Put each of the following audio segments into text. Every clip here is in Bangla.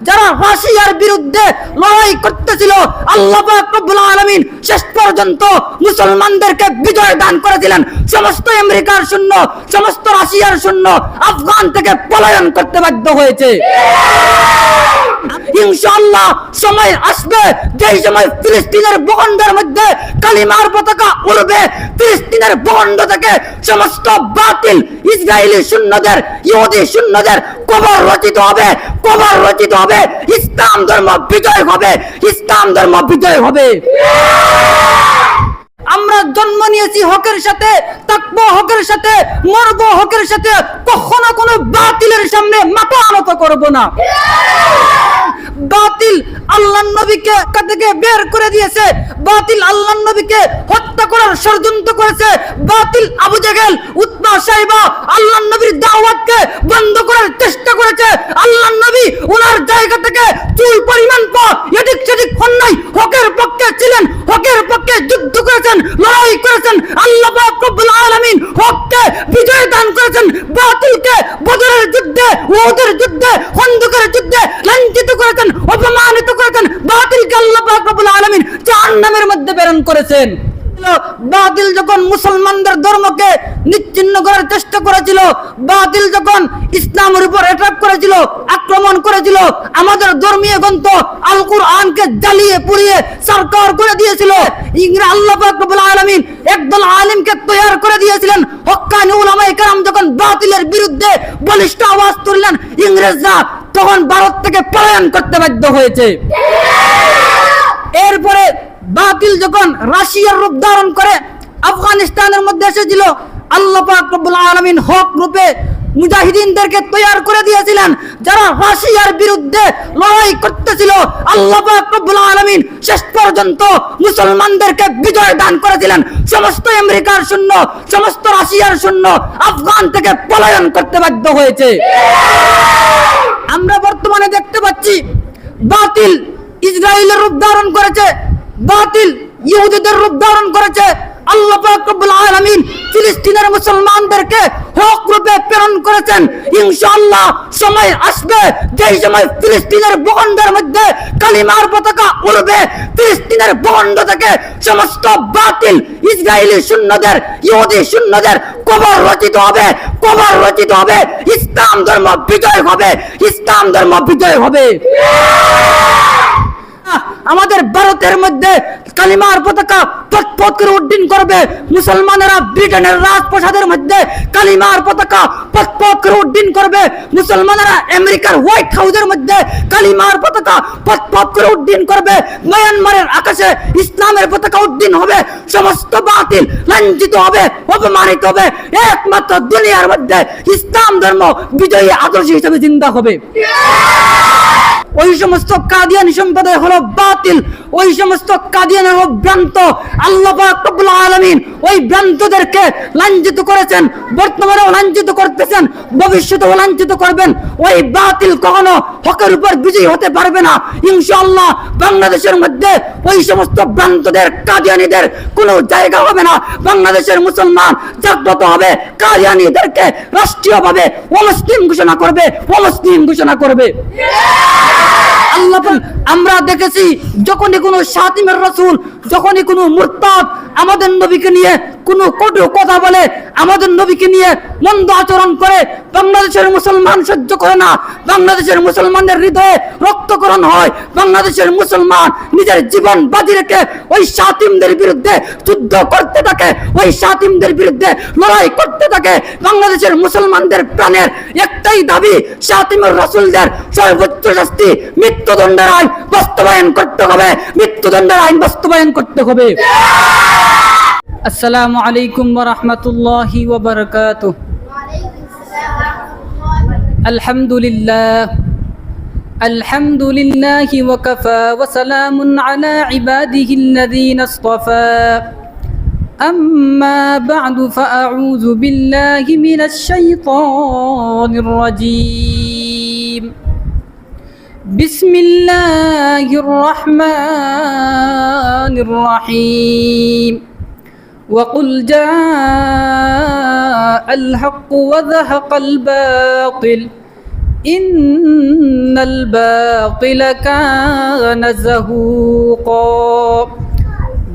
যারা রাশিয়ার বিরুদ্ধে লড়াই করতেছিল, আল্লাহ পাক রব্বুল আলামিন শেষ পর্যন্ত মুসলমানদেরকে বিজয় দান করেছিলেন। সমস্ত আমেরিকার সৈন্য, সমস্ত রাশিয়ার সৈন্য আফগান থেকে পলায়ন করতে বাধ্য হয়েছে। ইনশাআল্লাহ সময় আসবে যেই সময় ফিলিস্তিনের ভূখণ্ডের মধ্যে কালিমার পতাকা উড়বে। ফিলিস্তিনের ভূখণ্ড থেকে সমস্ত বাতিল ইসরায়েলি সৈন্যদের, ইহুদি সৈন্যদের কবর রচিত হবে, কবর রচিত হবে। ইসলাম ধর্ম বিজয় হবে, ইসলাম ধর্ম বিজয় হবে। আমরা জন্ম নিয়েছি হকের সাথে, থাকবো হকের সাথে, মরবো হকের সাথে। কখনো কোনো বাতিলের সামনে মাথা আনত করব না। বাতিল আল্লাহর নবীকে থেকে বের করে দিয়েছে, বাতিল আল্লাহর নবীকে হত্যা করার ষড়যন্ত্র করেছে, বাতিল আবু জেহেল, উতবা, সাইবা আল্লাহর নবীর দাওয়াতকে বন্ধ করার চেষ্টা করেছে। আল্লাহর নবী ওনার জায়গা থেকে চুল পরিমাণ পা এদিক সেদিক অন্যায় হকের পক্ষে ছিলেন, হকের পক্ষে যুদ্ধ করেছেন, লড়াই করেছেন। আল্লাহ পাক রব্বুল আলামিন হককে বিজয় দান করেছেন, বাতিলকে বদরের যুদ্ধে, উহুদের যুদ্ধে, খন্দকের যুদ্ধে লাঞ্ছিত করেছেন, অপমানিত করেছেন। বাতিলকে আল্লাহ পাক রব্বুল আলামিন জাহান্নামের মধ্যে প্রেরণ করেছেন। বাতিল যখন মুসলমানদের ধর্মকে নিচ্ছিন্ন করার চেষ্টা করেছিল, বাতিল যখন ইসলামের উপর অ্যাটাক করেছিল, আক্রমণ করেছিল, আমাদের ধর্মীয় গ্রন্থ আল কুরআনকে জ্বালিয়ে পুড়িয়ে সরকার করে দিয়েছিল। আল্লাহ পাক রব্বুল আলামিন একদল আলেমকে তৈরি করে দিয়েছিলেন। হক্কানি উলামায়ে কেরাম যখন বাতিলের বিরুদ্ধে বলিষ্ঠ আওয়াজ তুললেন, ইংরেজরা তখন ভারত থেকে পলায়ন করতে বাধ্য হয়েছে। এরপরে বাতিল যখন রাশিয়ার রূপ ধারণ করে আফগানিস্তানের মধ্যে এসেছিল, আল্লাহ পাক রব্বুল আলামিন হক রূপে মুজাহিদিনদেরকে তৈরি করে দিয়েছিলেন। যারা রাশিয়ার বিরুদ্ধে লড়াই করতেছিল, আল্লাহ পাক রব্বুল আলামিন শেষ পর্যন্ত মুসলমানদেরকে বিজয় দান করেছিলেন। সমস্ত আমেরিকার সৈন্য, সমস্ত রাশিয়ার সৈন্য আফগান থেকে পলায়ন করতে বাধ্য হয়েছে। আমরা বর্তমানে দেখতে পাচ্ছি বাতিল ইসরায়েলের রূপ ধারণ করেছে, বাতিল ইহুদিদের রূপ ধারণ করেছে। আল্লাহ পাক রব্বুল আলামিন ফিলিস্তিনের মুসলমানদেরকে হক রূপে প্রেরণ করেছেন। ইনশাআল্লাহ সময় আসবে যেই সময় ফিলিস্তিনের ভূখণ্ডের মধ্যে কালিমার পতাকা উড়বে। ফিলিস্তিনের ভূখণ্ড থেকে সমস্ত বাতিল ইসরায়েলি সৈন্যদের, ইহুদি সৈন্যদের কবর রচিত হবে, কবর রচিত হবে। ইসলাম ধর্ম বিজয় হবে, ইসলাম ধর্ম বিজয় হবে। আমাদের ভারতের মধ্যে কালিমার পতাকা পথ করে উড্ডীন করবে। মুসলমানেরা ব্রিটেনের রাজপ্রাসাদের মধ্যে কালিমার পতাকা পথ করে উড্ডীন করবে। মুসলমানেরা আমেরিকার হোয়াইট হাউসের মধ্যে কালিমার পতাকা পথ করে উড্ডীন করবে। মিয়ানমারের আকাশে ইসলামের পতাকা উড্ডীন হবে। সমস্ত বাতিল লাঞ্ছিত হবে, অপমানিত হবে। একমাত্র দুনিয়ার মধ্যে ইসলাম ধর্ম বিজয়ী আদর্শ হিসেবে জিন্দা হবে। ওই সমস্ত কাদিয়ানি সম্প্রদায় হলো বাতিল, ওই সমস্ত কাদিয়ানি হলো ভ্রান্ত। আল্লাহ পাক রব্বুল আলামিন ওই ভ্রান্তদেরকে লাঞ্ছিত করেছেন, বর্তমানেও লাঞ্ছিত করতেছেন, ভবিষ্যতেও লাঞ্ছিত করবেন। ওই বাতিল কখনো হকের উপর বিজয়ী হতে পারবে না। ইনশাআল্লাহ বাংলাদেশের মধ্যে ওই সমস্ত ভ্রান্তদের, কাদিয়ানিদের কোনো জায়গা হবে না। বাংলাদেশের মুসলমান জাগ্রত হবে, কাদিয়ানিদেরকে রাষ্ট্রীয়ভাবে অমুসলিম ঘোষণা করবে, অমুসলিম ঘোষণা করবে। আল্লাহ আমরা দেখেছি যখনই কোনো শাতিমের রাসূল, যখনই কোনো মুরতাদ আমাদের নবীকে নিয়ে কোনো কটু কথা বলে, আমাদের নবীকে নিয়ে মন্দ আচরণ করে, বাংলাদেশের মুসলমান সহ্য করে না। বাংলাদেশের মুসলমানদের হৃদয়ে রক্তকরণ হয়। বাংলাদেশের মুসলমান নিজের জীবন বাজি রেখে ওই শাতিমদের বিরুদ্ধে যুদ্ধ করতে থাকে, ওই শাতিমদের বিরুদ্ধে লড়াই করতে থাকে। বাংলাদেশের মুসলমানদের প্রাণের একটাই দাবি, শাতিমের রাসূলদের সর্বোচ্চ শাস্তি মৃত্যুদণ্ডের আইন বাস্তবায়ন করতে হবে, মৃত্যুদণ্ডের আইন বাস্তবায়ন করতে হবে। আসসালামু আলাইকুম ওয়া রাহমাতুল্লাহি ওয়া বারাকাতুহু। আলহামদুলিল্লাহ, আলহামদুলিল্লাহি ওয়া কাফা ওয়া সালামুন আলা ইবাদিহিল্লাযীনা ইসতাফা। আম্মা বা'দু ফাআউযু বিল্লাহি মিনাশ শাইতানির রাজীম। বিসমিল্লাহির রহমানির রহিম। وقل جاء الحق وزهق الباطل ইন্নাল বাতিলা কানা যাহুকা।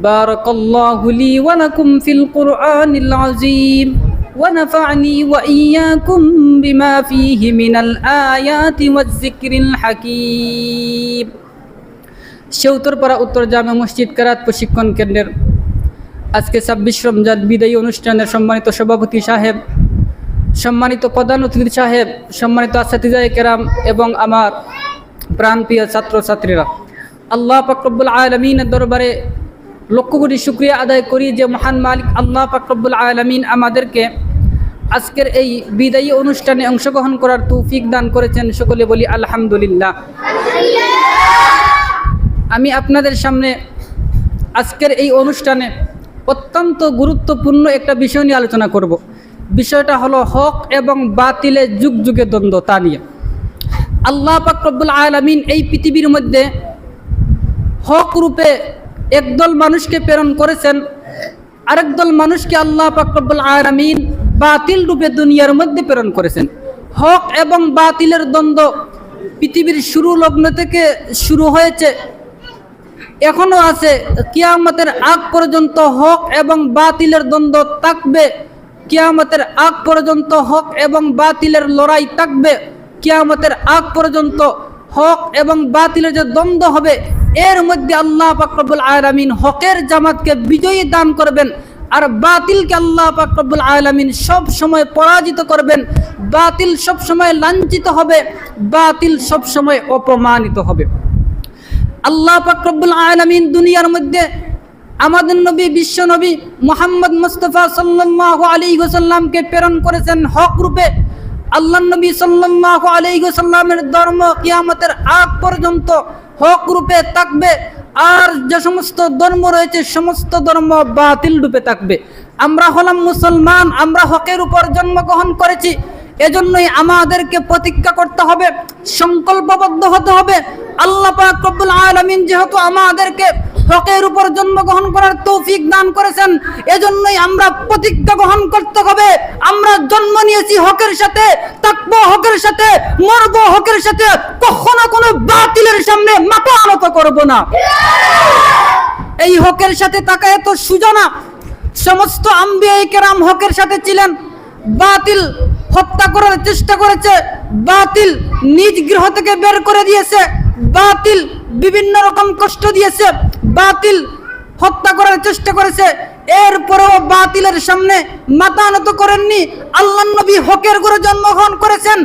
বারাকাল্লাহু লি ওয়া লাকুম ফিল কুরআনিল আযীম ওয়া নাফা'নি ওয়া ইয়্যাকুম বিমা ফীহি মিনাল আয়াতি ওয়াজ যিকরিল হাকীম। শেউতরপাড়া উত্তর জামে মসজিদ কেরাত প্রশিক্ষণ কেন্দ্রের আজকে 26 রমজান বিদায়ী অনুষ্ঠানের সম্মানিত সভাপতি সাহেব, সম্মানিত প্রধান অতিথি সাহেব, সম্মানিত আসাতিজায়ে কেরাম এবং আমার প্রাণপ্রিয় ছাত্রছাত্রীরা, আল্লাহ পাক রব্বুল আলামিনের দরবারে লক্ষ কোটি শুকরিয়া আদায় করি যে মহান মালিক আল্লাহ পাক রব্বুল আলামিন আমাদেরকে আজকের এই বিদায়ী অনুষ্ঠানে অংশগ্রহণ করার তৌফিক দান করেছেন। সকলে বলি আলহামদুলিল্লাহ। আমি আপনাদের সামনে আজকের এই অনুষ্ঠানে অত্যন্ত গুরুত্বপূর্ণ একটা বিষয় নিয়ে আলোচনা করব। বিষয়টা হলো হক এবং বাতিলের যুগ যুগে দ্বন্দ্ব, তা নিয়ে। আল্লাহ পাক রব্বুল আলামিন এই পৃথিবীর মধ্যে হক রূপে একদল মানুষকে প্রেরণ করেছেন, আরেক দল মানুষকে আল্লাহ পাক রব্বুল আলামিন বাতিল রূপে দুনিয়ার মধ্যে প্রেরণ করেছেন। হক এবং বাতিলের দ্বন্দ্ব পৃথিবীর শুরু লগ্ন থেকে শুরু হয়েছে, এখনো আছে, কিয়ামতের আগ পর্যন্ত হক এবং বাতিলের দ্বন্দ্ব থাকবে। কিয়ামতের আগ পর্যন্ত হক এবং বাতিলের লড়াই থাকবে। কিয়ামতের আগ পর্যন্ত হক এবং বাতিলের যে দ্বন্দ্ব হবে, এর মধ্যে আল্লাহ পাক রব্বুল আলামিন হকের জামাতকে বিজয়ী দান করবেন, আর বাতিলকে আল্লাহ পাক রব্বুল আলামিন সব সময় পরাজিত করবেন। বাতিল সব সময় লাঞ্ছিত হবে, বাতিল সব সময় অপমানিত হবে। আল্লাহ পাক রব্বুল আলামিন দুনিয়ার মধ্যে আমাদের নবী, বিশ্ব নবী মুহাম্মদ মুস্তাফা সাল্লাল্লাহু আলাইহি ওয়াসাল্লামকে প্রেরণ করেছেন হক রূপে। আল্লাহ নবী সাল্লাল্লাহু আলাইহি ওয়াসাল্লামের ধর্ম কিয়ামতের আগ পর্যন্ত হক রূপে থাকবে, আর যে সমস্ত ধর্ম রয়েছে সমস্ত ধর্ম বাতিল রূপে থাকবে। আমরা হলাম মুসলমান, আমরা হকের উপর জন্মগ্রহণ করেছি, এজন্যই আমাদেরকে প্রতিজ্ঞা করতে হবে, সংকল্পবদ্ধ হতে হবে। আল্লাহ পাক রব্বুল আলামিন যেহেতু আমাদেরকে হকের উপর জন্মগ্রহণ করার তৌফিক দান করেছেন, এজন্যই আমরা প্রতিজ্ঞা গ্রহণ করতে হবে। আমরা জন্ম নিয়েছি হকের সাথে, থাকবো হকের সাথে, মরবো হকের সাথে, কখনো কোনো বাতিলের সামনে মাথা আনত করব না। এই হকের সাথে থাকা এত সোজা না। সমস্ত আম্বিয়ায়ে কেরাম হকের সাথে ছিলেন। বাতিল হত্যা করার চেষ্টা করেছে, বাতিল নিজ গৃহ থেকে বের করে দিয়েছে, বাতিল বিভিন্ন রকম কষ্ট দিয়েছে, বাতিল হত্যা করার চেষ্টা করেছে, এরপরেও বাতিলের সামনে মাথা নত করেননি। আল্লাহ নবী হকের ঘরে জন্মগ্রহণ করেছেন,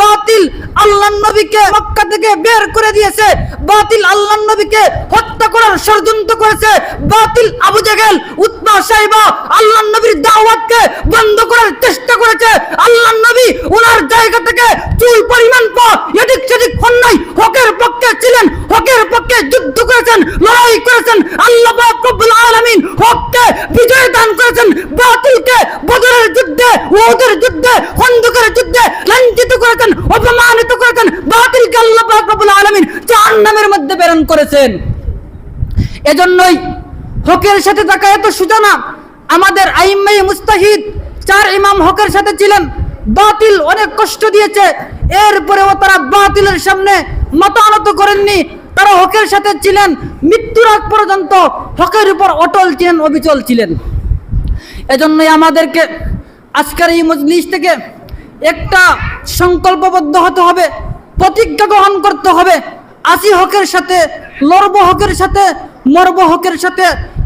বাতিল আল্লাহ নবীকে মক্কা থেকে বের করে দিয়েছে, বাতিল আল্লাহ নবীকে হত্যা করার ষড়যন্ত্র করেছে, বাতিল আবু জেহেল, উতবা, সাইবা আল্লাহ নবীর দাওয়াতকে বন্ধ করার চেষ্টা করেছে। আল্লাহ নবী ওনার জায়গা থেকে চুল পরিমাণ এদিক সেদিক হন নাই, হকের পক্ষে ছিলেন, হকের পক্ষে যুদ্ধ করেছেন, লড়াই করেছেন। আল্লাহ পাক রব্বুল আলামিন হককে বিজয় দান করেছেন, বাতিলকে বদরের যুদ্ধে, উহুদের যুদ্ধে, খন্দকের যুদ্ধে লাঞ্ছিত করেছেন, অপমানিত করেছেন। বাতিলকে আল্লাহ পাক রব্বুল আলামিন জাহান্নামের মধ্যে প্রেরণ করেছেন। এজন্যই হকের সাথে থাকা এত সোজা না। আমাদের আইম্মায়ে মুস্তাহিদ 4 ইমাম হকের সাথে ছিলেন, বাতিল অনেক কষ্ট দিয়েছে, এরপরেও তারা বাতিলের সামনে মাথা নত করেননি। তারা হকের সাথে ছিলেন, মৃত্যুর আগ পর্যন্ত হকের উপর অটল ছিলেন, অবিচল ছিলেন। এজন্যই আমাদেরকে আজকের এই মজলিস থেকে একটা সংকল্পবদ্ধ হতে হবে, প্রতিজ্ঞা গ্রহণ করতে হবে। আসি হকের সাথে, লড়ব হকের সাথে, মরব হকের সাথে।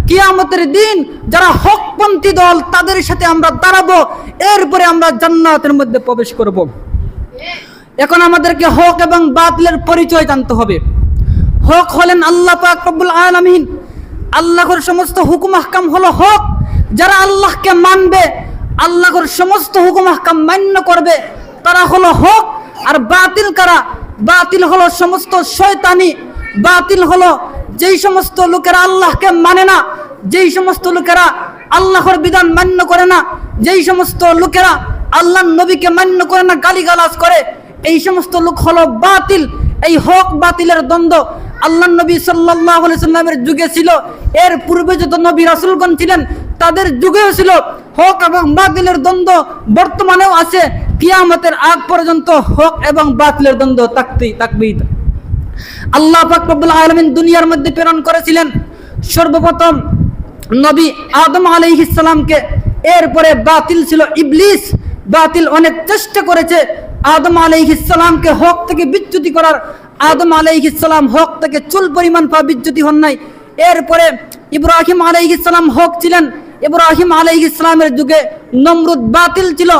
কিয়ামতের দিন যারা হকপন্থী দল, তাদের সাথে আমরা দাঁড়াবো, এরপরে আমরা জান্নাতের মধ্যে প্রবেশ করব। এখন আমাদেরকে হক এবং বাতিলের পরিচয় জানতে হবে। হক হলেন আল্লাহ পাক রব্বুল আলামিন, আল্লাহর সমস্ত হুকুম আহকাম হলো হক। যারা আল্লাহকে মানবে, আল্লাহর সমস্ত হুকুম আহকাম মান্য করবে, তারা হলো হক। আর বাতিল কারা? বাতিল হলো সমস্ত শয়তানি, বাতিল হলো যেই সমস্ত লোকেরা আল্লাহকে মানে না, যেই সমস্ত লোকেরা আল্লাহর বিধান মান্য করে না, যেই সমস্ত লোকেরা আল্লাহর নবীকে মান্য করে না, গালিগালাজ করে, এই সমস্ত লোক হলো বাতিল। এই হক বাতিলের দ্বন্দ্ব আল্লাহ নবী সাল্লাল্লাহু আলাইহি সাল্লামের যুগে ছিল, এর পূর্বে যত নবী রাসূলগণ ছিলেন তাদের যুগেও ছিল হক এবং বাতিলের দ্বন্দ্ব, বর্তমানেও আছে। কিয়ামতের আগ পর্যন্ত হক এবং বাতিলের দ্বন্দ্ব থাকবেই। আল্লাহ পাক রব্বুল আলামিন দুনিয়ার মধ্যে প্রেরণ করেছিলেন সর্বপ্রথম নবী আদম আলাইহিস সালামকে। এরপরে বাতিল ছিল ইবলিস। বাতিল অনেক চেষ্টা করেছে আদম আলাইহিস সালামকে হক থেকে বিচ্যুতি করার। আদম আলাইহিস সালাম হক থেকে চুল পরিমাণ বিচ্যুতি হন নাই। এরপরে ইব্রাহিম আলাইহিস সালাম হক ছিলেন। ইব্রাহিম আলাইহিস সালামের যুগে নমরুদ বাতিল ছিল।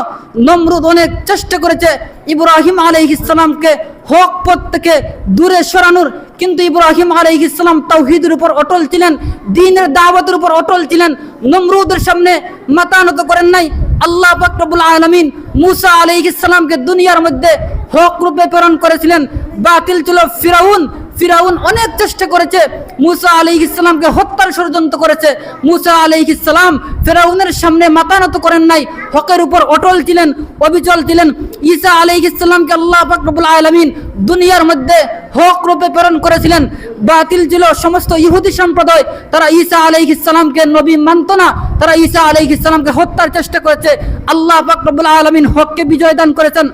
নমরুদ অনেক চেষ্টা করেছে ইব্রাহিম আলাইহিস সালামকে হক পথ থেকে দূরে সরানোর, কিন্তু ইব্রাহিম আলাইহিস সালাম তাওহীদের উপর অটল ছিলেন, দ্বীনের দাওয়াতের উপর অটল ছিলেন। নমরুদের সামনে মাথা নত করেন নাই। আল্লাহ পাক রব্বুল আলামিন মূসা আলাইহিস সালামকে দুনিয়ার মধ্যে হক রূপে প্রেরণ করেছিলেন। বাতিল ছিল ফিরাউন। ফিরাউন অনেক চেষ্টা করেছে মূসা আলাইহিস সালামকে হত্যার ষড়যন্ত্র করেছে। মূসা আলাইহিস সালাম ফিরাউনের সামনে মাথা নত করেন নাই, হকের উপর অটল ছিলেন, অবিচল ছিলেন। ঈসা আলাইহিস সালামকে আল্লাহ পাক রব্বুল আলামিন দুনিয়ার মধ্যে হক রূপে প্রেরণ করেছিলেন। বাতিল ছিল সমস্ত ইহুদি সম্প্রদায়, তারা ঈসা আলাইহিস সালামকে নবী মানত না, তারা ঈসা আলাইহিস সালামকে হত্যার চেষ্টা করেছে। আল্লাহ পাক রব্বুল আলামিন হককে বিজয় দান করেছেন।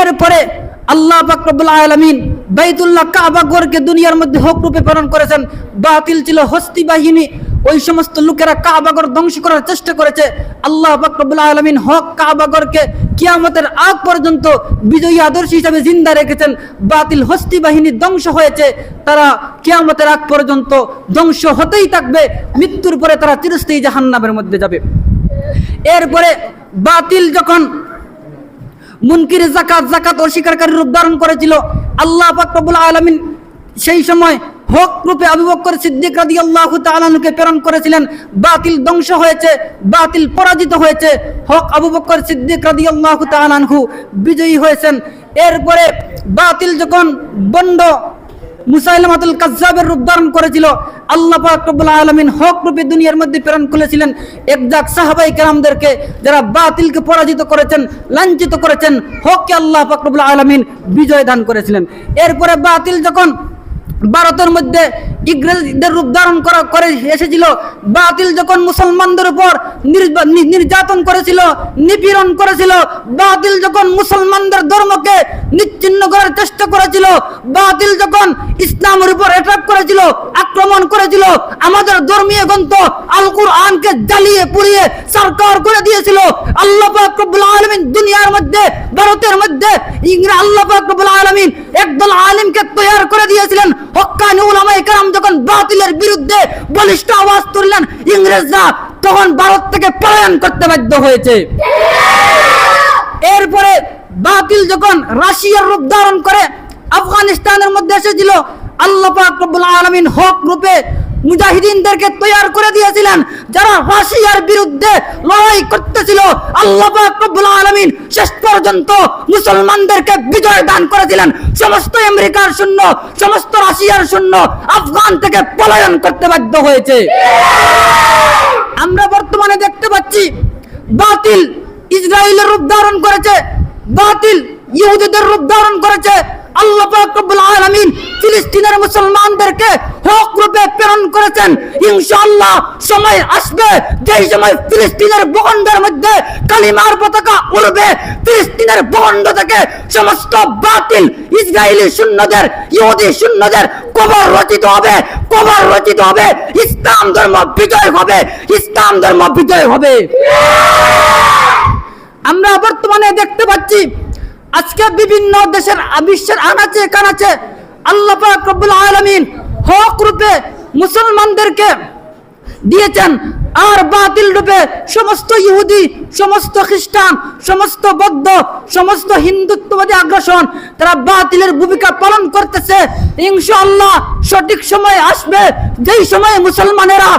এরপরে আল্লাহ পাক রব্বুল আলামিন বাইতুল্লাহ কাবা ঘরকে দুনিয়ার মধ্যে হক রূপে প্রেরণ করেছেন। বাতিল ছিল হস্তি বাহিনী, ওই সমস্ত লোকেরা কাবা ঘর ধ্বংস করার চেষ্টা করেছে। আল্লাহ পাক রব্বুল আলামিন হক কাবা ঘরকে কিয়ামতের আগ পর্যন্ত বিজয়ী আদর্শ হিসেবে জিন্দা রেখেছেন। বাতিল হস্তি বাহিনী ধ্বংস হয়েছে, তারা কিয়ামতের আগ পর্যন্ত ধ্বংস হতেই থাকবে। মৃত্যুর পরে তারা চিরস্থায়ী জাহান্নামের মধ্যে যাবে। এরপরে বাতিল যখন মুনকির যাকাত অস্বীকারীর রূপ ধারণ করেছিল, আল্লাহ পাক রব্বুল আলামিন সেই সময় হক রূপে আবু বকর সিদ্দিক রাদিয়াল্লাহু তাআলা আনহুকে প্রেরণ করেছিলেন। বাতিল ধ্বংস হয়েছে, বাতিল পরাজিত হয়েছে, হক আবু বকর সিদ্দিক রাদিয়াল্লাহু তাআলা আনহু বিজয়ী হয়েছেন। এরপরে বাতিল যখন বন্ড মুসাইলামাতুল কাজ্জাবের রূপ ধারণ করেছিল, আল্লাহ পাক রব্বুল আলামিন হক রূপে দুনিয়ার মধ্যে প্রেরণ করেছিলেন একজাক সাহাবায়ে কেরামদেরকে, যারা বাতিলকে পরাজিত করেছেন, লাঞ্ছিত করেছেন। হককে আল্লাহ পাক রব্বুল আলামিন বিজয় দান করেছিলেন। এরপরে বাতিল যখন ভারতের মধ্যে ইংরেজদের রূপ ধারণ করে এসেছিল, বাতিল যখন মুসলমানদের উপর নির্যাতন করেছিল, নিপীড়ন করেছিল, বাতিল যখন মুসলমানদের ধর্মকে নিচ্ছিন্ন করার চেষ্টা করেছিল, বাতিল যখন ইসলামের উপর অ্যাটাক করেছিল, আক্রমণ করেছিল, আমাদের ধর্মীয় গ্রন্থ আল কুরআনকে জ্বালিয়ে পুড়িয়ে সরকার করে দিয়েছিল, আল্লাহ পাক রব্বুল আলামিন দুনিয়ার মধ্যে ভারতের মধ্যে আল্লাহ পাক রব্বুল আলামিন একদল আলেমকে তৈরি করে দিয়েছিলেন। হক্কানি উলামায়ে কেরাম যখন বাতিলের বিরুদ্ধে বলিষ্ঠ আওয়াজ তুললেন, ইংরেজরা তখন ভারত থেকে পলায়ন করতে বাধ্য হয়েছে। এরপরে বাতিল যখন রাশিয়ার রূপ ধারণ করে আফগানিস্তানের মধ্যে এসেছিল, আল্লাহ পাক রব্বুল আলামিন হক রূপে মুজাহিদিনদেরকে তৈরি করে দিয়েছিলেন, যারা রাশিয়ার বিরুদ্ধে লড়াই করতেছিল। আল্লাহ পাক রব্বুল আলামিন শেষ পর্যন্ত মুসলমানদেরকে বিজয় দান করেছিলেন। সমস্ত আমেরিকার সৈন্য, সমস্ত রাশিয়ার সৈন্য আফগান থেকে পলায়ন করতে বাধ্য হয়েছে। আমরা বর্তমানে দেখতে পাচ্ছি বাতিল ইসরায়েলের রূপ ধারণ করেছে, বাতিল ইহুদিদের রূপ ধারণ করেছে। আল্লাহ পাক রব্বুল আলামিন ফিলিস্তিনের মুসলমানদেরকে হক রূপে প্রেরণ করেছেন। ইনশাআল্লাহ সময় আসবে যেই সময় ফিলিস্তিনের ভূখণ্ডের মধ্যে কালিমার পতাকা উড়বে। ফিলিস্তিনের ভূখণ্ড থেকে সমস্ত বাতিল ইসরায়েলি শূন্যদের, ইহুদি শূন্যদের কবর রচিত হবে, কবর রচিত হবে। ইসলাম ধর্ম বিজয় হবে, ইসলাম ধর্ম বিজয় হবে। আমরা বর্তমানে দেখতে পাচ্ছি আজকে বিভিন্ন দেশের বিশ্বের আনাচে কানাচে আল্লাহ পাক রব্বুল আলামিন হক রূপে মুসলমানদেরকে দিয়েছেন, আর বাতিল রূপে সমস্ত ইহুদি, সমস্ত খ্রিস্টান, সমস্ত বৌদ্ধ, সমস্ত হিন্দুত্ববাদী আগ্রাসন তারা বাতিলের ভূমিকা পালন করতেছে। ইনশাআল্লাহ সঠিক সময় আসবে যেই সময় মুসলমানেরা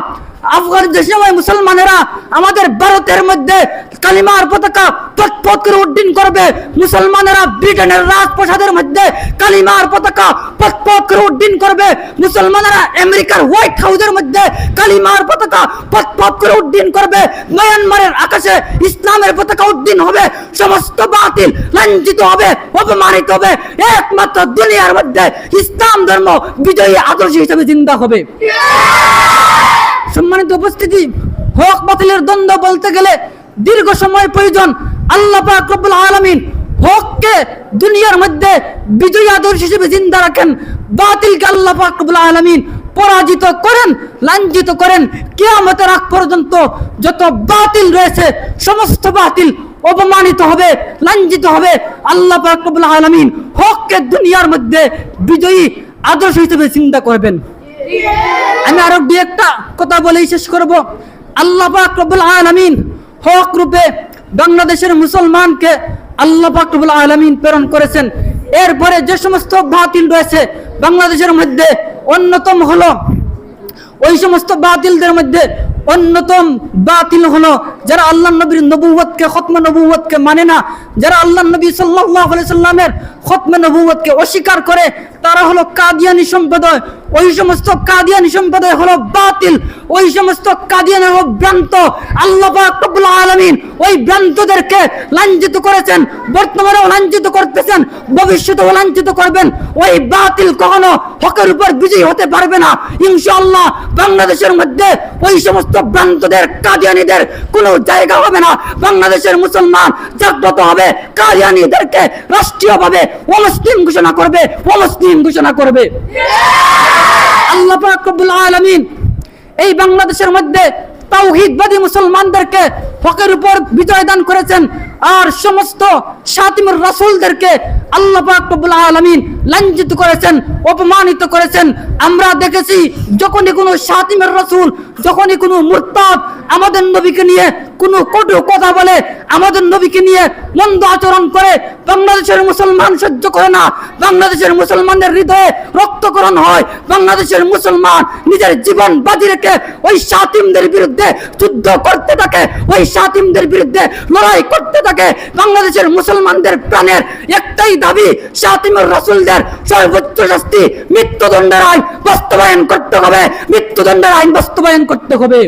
মুসলমানেরা আমাদের ভারতের মধ্যে কালিমার পতাকা পথ করে উড্ডীন করবে। মুসলমানেরা ব্রিটেনের রাজপ্রাসাদের মধ্যে কালিমার পতাকা পথ করে উড্ডীন করবে। মুসলমানেরা আমেরিকার হোয়াইট হাউসের মধ্যে কালিমার পতাকা পথ করে উড্ডীন করবে। মায়ানমারের আকাশে ইসলামের পতাকা উড্ডীন হবে। সমস্ত বাতিল লাঞ্ছিত হবে, অপমানিত হবে। একমাত্র দুনিয়ার মধ্যে ইসলাম ধর্ম বিজয়ী আদর্শ হিসেবে জিন্দা হবে। সম্মানিত উপস্থিতি, হক বাতিলের দ্বন্দ্ব বলতে গেলে দীর্ঘ সময় প্রয়োজন। আল্লাহ পাক রব্বুল আলামিন হককে দুনিয়ার মধ্যে বিজয়ী আদর্শ হিসেবে জিন্দা রাখেন, বাতিলকে আল্লাহ পাক রব্বুল আলামিন পরাজিত করেন, লাঞ্ছিত করেন। কিয়ামতের আগ পর্যন্ত যত বাতিল রয়েছে সমস্ত বাতিল অপমানিত হবে, লাঞ্ছিত হবে। আল্লাহ পাক রব্বুল আলামিন হককে দুনিয়ার মধ্যে বিজয়ী আদর্শ হিসেবে চিন্তা করবেন। আমি আরো দুই একটা কথা বলেই শেষ করব। আল্লাহ পাক রব্বুল আলামিন হক রূপে বাংলাদেশের মুসলমানকে আল্লাহ পাক রব্বুল আলামিন প্রেরণ করেছেন। এরপরে যে সমস্ত বাতিল রয়েছে বাংলাদেশের মধ্যে অন্যতম হলো, ওই সমস্ত বাতিলদের মধ্যে অন্যতম বাতিল হলো যারা আল্লাহ নবীর নবুয়তকে, খতমে নবুয়তকে মানে না, যারা আল্লাহ নবী সাল্লাল্লাহু আলাইহি সাল্লামের খতমে নবুয়তকে অস্বীকার করে, তারা হলো কাদিয়ানী সম্প্রদায়। ওই সমস্ত কাদিয়ানী সম্প্রদায় হলো বাতিল, ওই সমস্ত কাদিয়ানী হলো ভ্রান্ত। আল্লাহ পাক রব্বুল আলামিন ওই ভ্রান্তদেরকে লাঞ্ছিত করেছেন, বর্তমানেও লাঞ্ছিত করতেছেন, ভবিষ্যতেও লাঞ্ছিত করবেন। ওই বাতিল কখনো হকের উপর বিজয়ী হতে পারবে না ইনশাআল্লাহ। বাংলাদেশের মধ্যে ওই সমস্ত ভ্রান্তদের, কাদিয়ানীদের কোনো জায়গা হবে না। বাংলাদেশের মুসলমান জাগ্রত হবে, কাদিয়ানীদেরকে রাষ্ট্রীয়ভাবে অমুসলিম ঘোষণা করবে, অমুসলিম ঘোষণা করবে। আল্লাহ পাক রব্বুল আলামিন এই বাংলাদেশের মধ্যে তাওহীদবাদী মুসলমানদেরকে হকের উপর বিজয় দান করেছেন, আর সমস্ত শাতিমুর রাসূলদেরকে আল্লাহ পাক রব্বুল আলামিন লাঞ্ছিত করেছেন, অপমানিত করেছেন। আমরা দেখেছি যখনই কোনো শাতিমের রাসূল, যখনই কোনো মুরতাদ আমাদের নবীকে নিয়ে কোনো কটু কথা বলে, আমাদের নবীকে নিয়ে মন্দ আচরণ করে, বাংলাদেশের মুসলমান সহ্য করে না। বাংলাদেশের মুসলমানদের হৃদয়ে রক্তকরণ হয়। বাংলাদেশের মুসলমান নিজের জীবন বাজি রেখে ওই শাতিমদের বিরুদ্ধে যুদ্ধ করতে থাকে, ওই শাতিমদের বিরুদ্ধে লড়াই করতে থাকে। বাংলাদেশের মুসলমানদের প্রাণের একটাই দাবি, শাতিমুর রাসূলদের সর্বোচ্চ শাস্তি মৃত্যুদণ্ডের আইন বাস্তবায়ন করতে হবে, মৃত্যুদণ্ডের আইন বাস্তবায়ন করতে হবে।